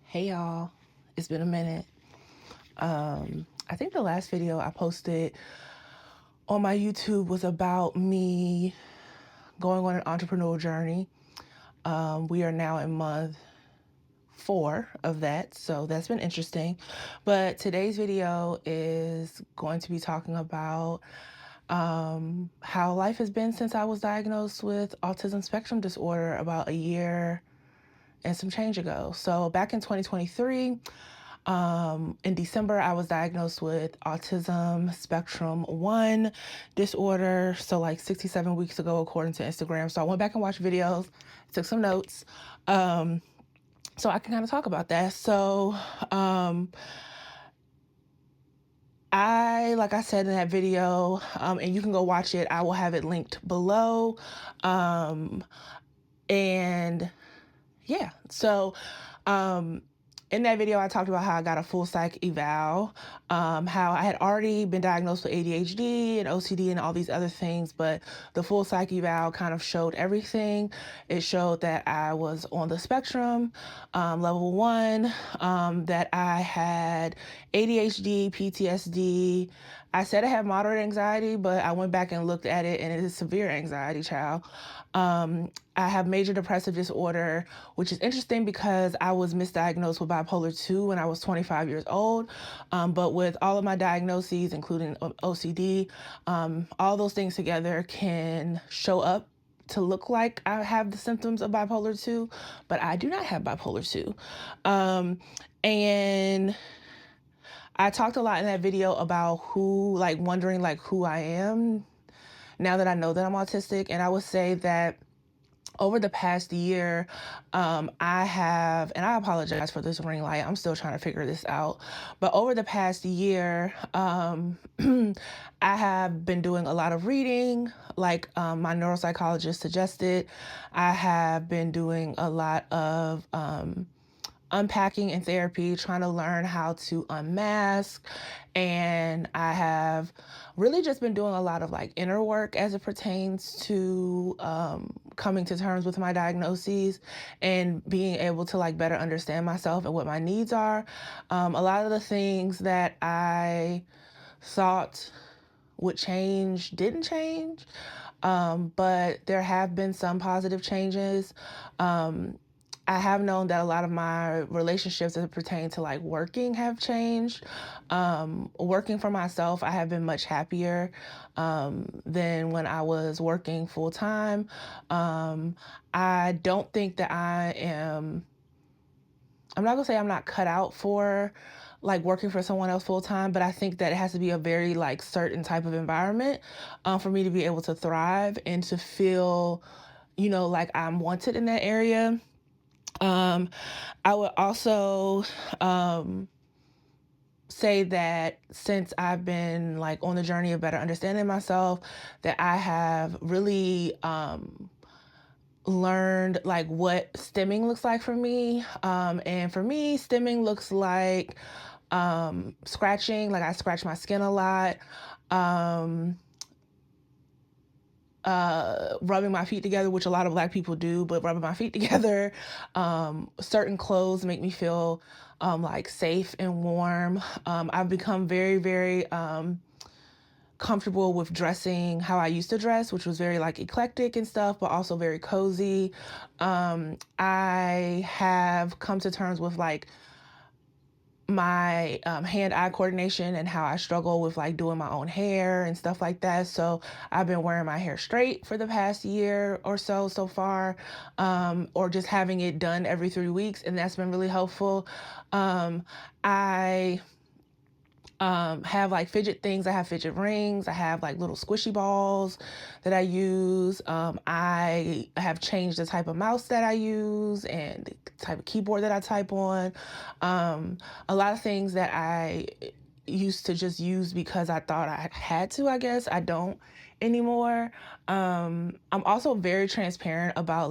Hey y'all, it's been a minute. I think the last video I posted on my YouTube was about me going on an entrepreneurial journey. We are now in month 4 of that, so that's been interesting. But today's video is going to be talking about how life has been since I was diagnosed with autism spectrum disorder about a year and some change ago. So back in 2023, in December, I was diagnosed with autism spectrum 1 disorder. So like 67 weeks ago, according to Instagram. So I went back and watched videos, took some notes. So I can kind of talk about that. So, like I said in that video, and you can go watch it, I will have it linked below. And yeah, so, in that video, I talked about how I got a full psych eval, how I had already been diagnosed with ADHD and OCD and all these other things, but the full psych eval kind of showed everything. It showed that I was on the spectrum, level 1, that I had ADHD, PTSD. I said I had moderate anxiety, but I went back and looked at it and it is severe anxiety, child. I have major depressive disorder, which is interesting because I was misdiagnosed with bipolar 2 when I was 25 years old. But with all of my diagnoses, including OCD, all those things together can show up to look like I have the symptoms of bipolar 2, but I do not have bipolar 2. And I talked a lot in that video about wondering who I am now that I know that I'm autistic. And I would say that over the past year, I have, and I apologize for this ring light, I'm still trying to figure this out. But over the past year, I have been doing a lot of reading, like my neuropsychologist suggested. I have been doing a lot of unpacking in therapy, trying to learn how to unmask. And I have really just been doing a lot of inner work as it pertains to coming to terms with my diagnoses and being able to better understand myself and what my needs are. A lot of the things that I thought would change didn't change, but there have been some positive changes. I have known that a lot of my relationships as it pertain to working have changed. Working for myself, I have been much happier than when I was working full time. I don't think that I'm not gonna say I'm not cut out for working for someone else full time, but I think that it has to be a very certain type of environment for me to be able to thrive and to feel, like I'm wanted in that area. I would also say that since I've been on the journey of better understanding myself, that I have really learned what stimming looks like for me. And for me, stimming looks like scratching. I scratch my skin a lot. Rubbing my feet together, which a lot of Black people do, but rubbing my feet together. Certain clothes make me feel safe and warm. I've become very, very comfortable with dressing how I used to dress, which was very eclectic and stuff, but also very cozy. I have come to terms with my hand-eye coordination and how I struggle with doing my own hair and stuff like that. So I've been wearing my hair straight for the past year or so far, or just having it done every 3 weeks, and that's been really helpful. I have fidget things. I have fidget rings. I have little squishy balls that I use. I have changed the type of mouse that I use and the type of keyboard that I type on. A lot of things that I used to just use because I thought I had to, I guess, I don't anymore. I'm also very transparent about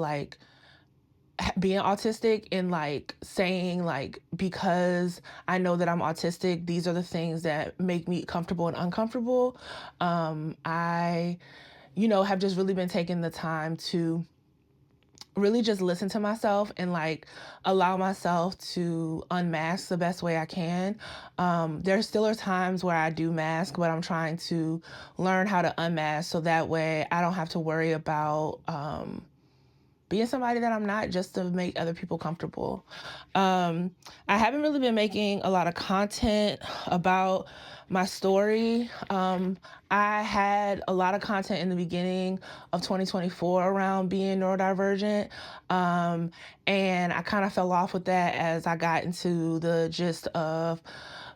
being autistic and saying because I know that I'm autistic, these are the things that make me comfortable and uncomfortable. I have just really been taking the time to really just listen to myself and like allow myself to unmask the best way I can. There still are times where I do mask, but I'm trying to learn how to unmask so that way I don't have to worry about being somebody that I'm not, just to make other people comfortable. I haven't really been making a lot of content about my story. I had a lot of content in the beginning of 2024 around being neurodivergent. Um, and I kind of fell off with that as I got into the gist of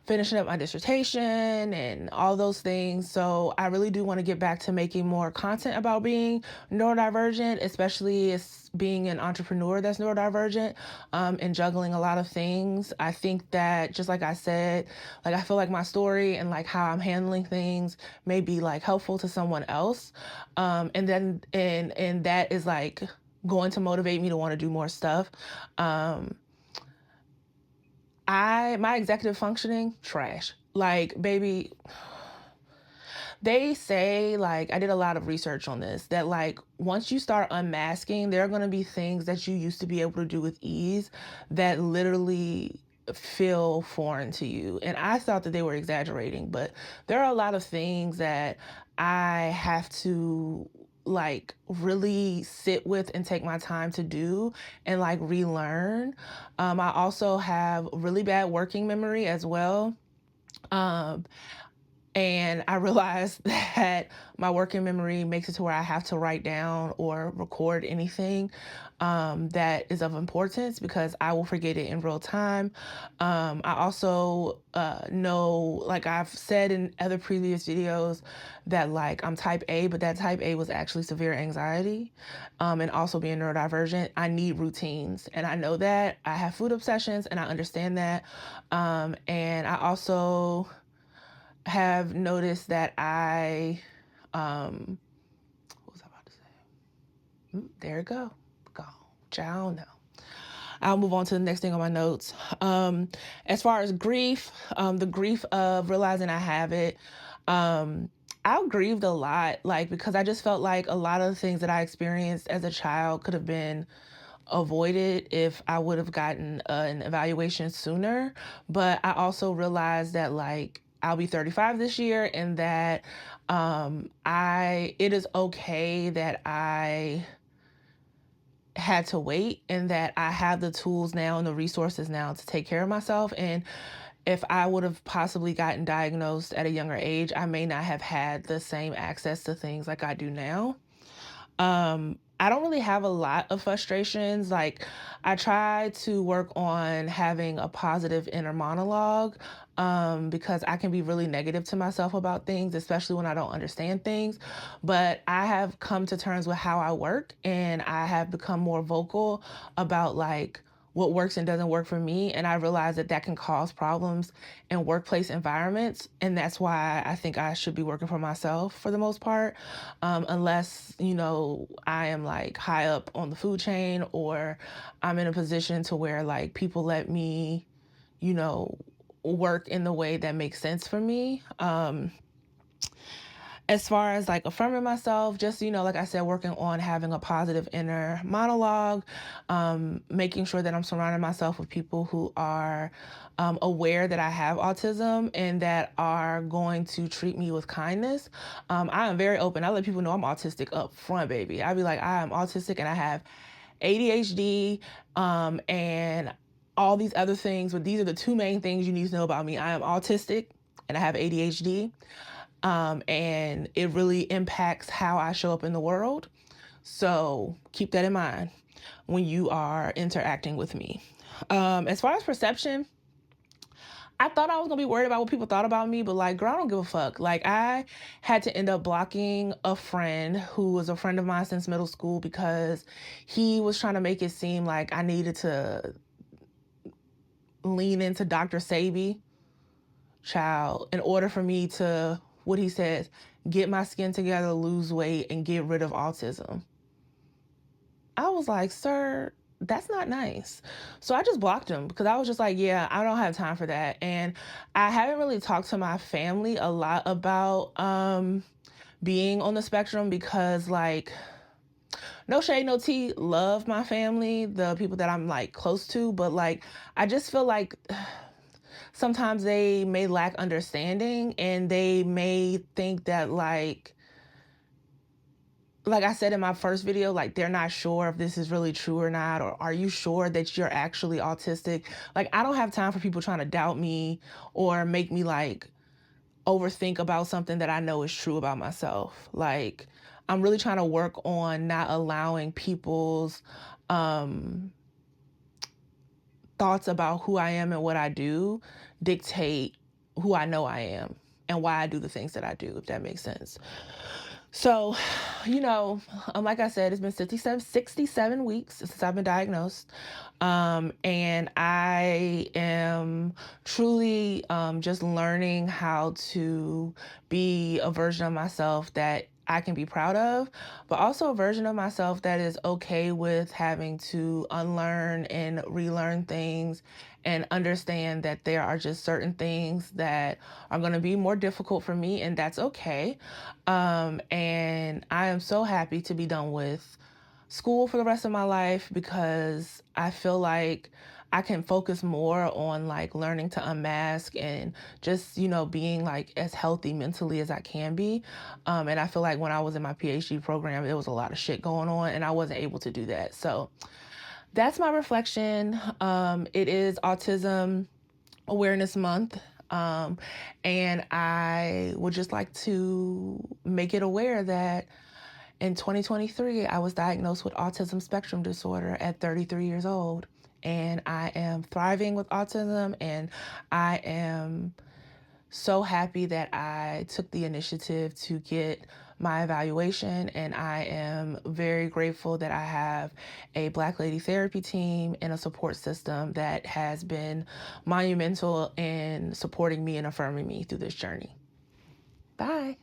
finishing up my dissertation and all those things. So I really do want to get back to making more content about being neurodivergent, especially as being an entrepreneur that's neurodivergent, and juggling a lot of things. I think that, just like I said, like I feel like my story and like how I'm handling things may be like helpful to someone else. And that is like going to motivate me to want to do more stuff. Um, my executive functioning, trash. Like, baby, they say, like, I did a lot of research on this, that like once you start unmasking, there are going to be things that you used to be able to do with ease that literally feel foreign to you. And I thought that they were exaggerating, but there are a lot of things that I have to like really sit with and take my time to do and like relearn. I also have really bad working memory as well. Um, and I realized that my working memory makes it to where I have to write down or record anything that is of importance, because I will forget it in real time. I also know, like I've said in other previous videos, that like I'm type A, but that type A was actually severe anxiety. And also being neurodivergent, I need routines. And I know that. I have food obsessions and I understand that. And I also have noticed that what was I about to say? There it go. Go. Ciao, no. I'll move on to the next thing on my notes. As far as grief, the grief of realizing I have it, I grieved a lot, like, because I just felt like a lot of the things that I experienced as a child could have been avoided if I would have gotten an evaluation sooner. But I also realized that like I'll be 35 this year, and that it is okay that I had to wait, and that I have the tools now and the resources now to take care of myself. And if I would have possibly gotten diagnosed at a younger age, I may not have had the same access to things like I do now. I don't really have a lot of frustrations. Like, I try to work on having a positive inner monologue, because I can be really negative to myself about things, especially when I don't understand things. But I have come to terms with how I work, and I have become more vocal about like what works and doesn't work for me. And I realize that that can cause problems in workplace environments. And that's why I think I should be working for myself for the most part, unless, I am like high up on the food chain, or I'm in a position to where like people let me, you know, work in the way that makes sense for me. As far as like affirming myself, just, like I said, working on having a positive inner monologue, making sure that I'm surrounding myself with people who are aware that I have autism and that are going to treat me with kindness. I am very open. I let people know I'm autistic up front, baby. I be like, I am autistic and I have ADHD, and all these other things, but these are the two main things you need to know about me. I am autistic and I have ADHD. And it really impacts how I show up in the world. So keep that in mind when you are interacting with me. As far as perception, I thought I was gonna be worried about what people thought about me, but like, girl, I don't give a fuck. Like, I had to end up blocking a friend who was a friend of mine since middle school, because he was trying to make it seem like I needed to lean into Dr. Sabi, child, in order for me to, what he says, get my skin together, lose weight, and get rid of autism. I was like, sir, that's not nice. So I just blocked him, because I was just like, yeah, I don't have time for that. And I haven't really talked to my family a lot about being on the spectrum, because like no shade, no tea, love my family, the people that I'm like close to, but like I just feel like sometimes they may lack understanding and they may think that like I said in my first video, like they're not sure if this is really true or not, or are you sure that you're actually autistic? Like I don't have time for people trying to doubt me or make me like overthink about something that I know is true about myself. Like I'm really trying to work on not allowing people's um thoughts about who I am and what I do dictate who I know I am and why I do the things that I do, if that makes sense. So, you know, like I said, it's been 67 weeks since I've been diagnosed. And I am truly just learning how to be a version of myself that I can be proud of, but also a version of myself that is okay with having to unlearn and relearn things and understand that there are just certain things that are going to be more difficult for me, and that's okay. And I am so happy to be done with school for the rest of my life because I feel like I can focus more on like learning to unmask and just, you know, being like as healthy mentally as I can be. And I feel like when I was in my PhD program, there was a lot of shit going on and I wasn't able to do that. So that's my reflection. It is Autism Awareness Month. And I would just like to make it aware that in 2023, I was diagnosed with autism spectrum disorder at 33 years old. And I am thriving with autism, and I am so happy that I took the initiative to get my evaluation, and I am very grateful that I have a Black Lady Therapy team and a support system that has been monumental in supporting me and affirming me through this journey. Bye.